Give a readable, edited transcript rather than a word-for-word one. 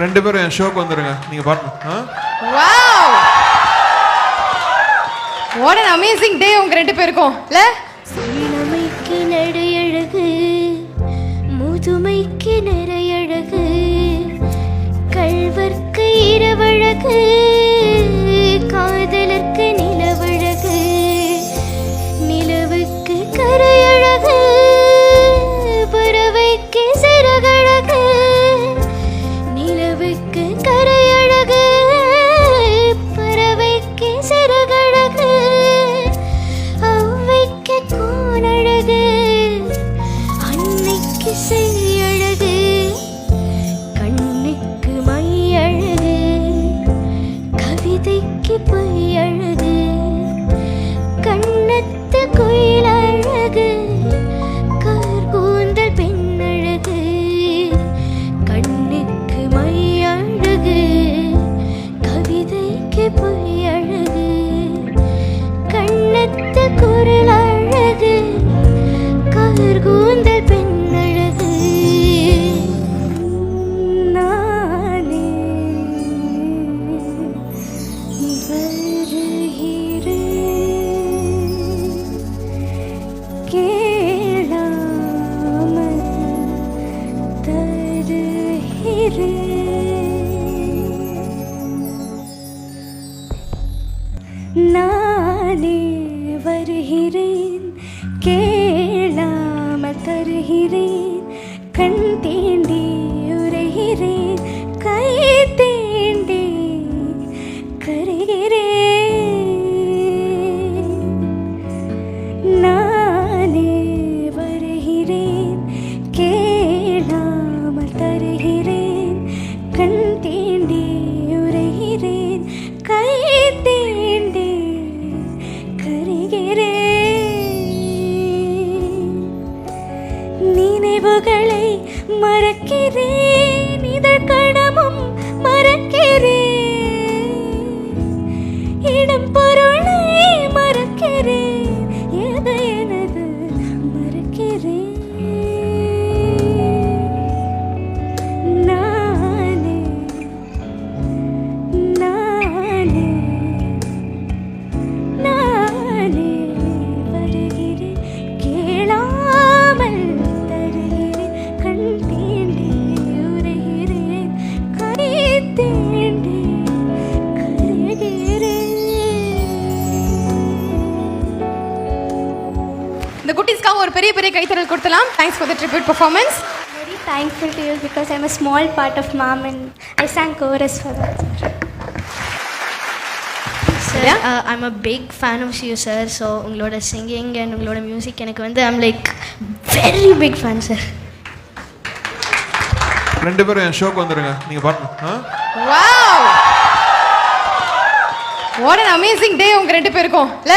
ரெண்டு பேரும் என் ஷோக்கு வந்துருங்க, நீங்க பாருங்க. Wow, what an amazing day உங்க ரெண்டு பேருக்கும் இல்ல? இளமைக்கு நடையழகு, முதுமைக்கு நிறையழகு, கள்வர்க்கு இரவழகு, காதலர்க்கு நிலவழகு, நிலவுக்கு கரையழகு, பறவைக்கு சிறகழகு, நிலவுக்கு கரையழகு, பறவைக்கு சிறகழகு, அவ்வைக்கு கோனழகு, அன்னைக்கு செய்யழகு, கண்ணுக்கு மையழகு, கவிதைக்கு பொய்யழகு, கண்ணத்து குயிலழகு, கர்கூந்தல் பெண்ணழகு, கண்ணுக்கு மையழகு, கவிதைக்கு பொய்யழகு, கண்ணத்து குரலழகு, கர்கூந்தல் பெண்ணழகு. நானே வருகிறேன், கேளாமல் தருகிறேன். நானே வருகிறேன், கேளாமல் தருகிறேன், கண் தீண்டி உரைகிறேன், கை தீண்டி கரைகிறேன். நானே வருகிறேன், கேளாமல் தருகிறேன், கண் தீண்டி உரைகிறேன், கை தீண்டி கரைகிறேன். நினைவுகளை மறக்கிறேன், இதழ் கணமும் மறக்கிறேன், இடம் பொருளை மறக்கிறேன், எது எனது மறக்கிறேன். நானே நானே நானே வருகிறேன், கேளாமல் தருகிறேன், கண் தீண்டி உரைகிறேன், கை தீண்டி கரைகிறேன். இந்த குட்டீஸ்க்காக ஒரு பெரிய பெரிய கைத்தறல் கொடுத்தலாம். Thanks for the tribute performance. Very thankful to you because I'm a small part of Mom and I sang chorus for that. Sir, I'm a big fan of you, sir. So, உங்களோட singing and உங்களோட music எனக்கு வந்து I'm like very big fan, sir. ரெண்டு பேரும் என் ஷோக்கு வந்துருங்க, நீங்க பாருங்க. Wow, what an amazing day உங்க ரெண்டு பேருக்கும் இல்ல?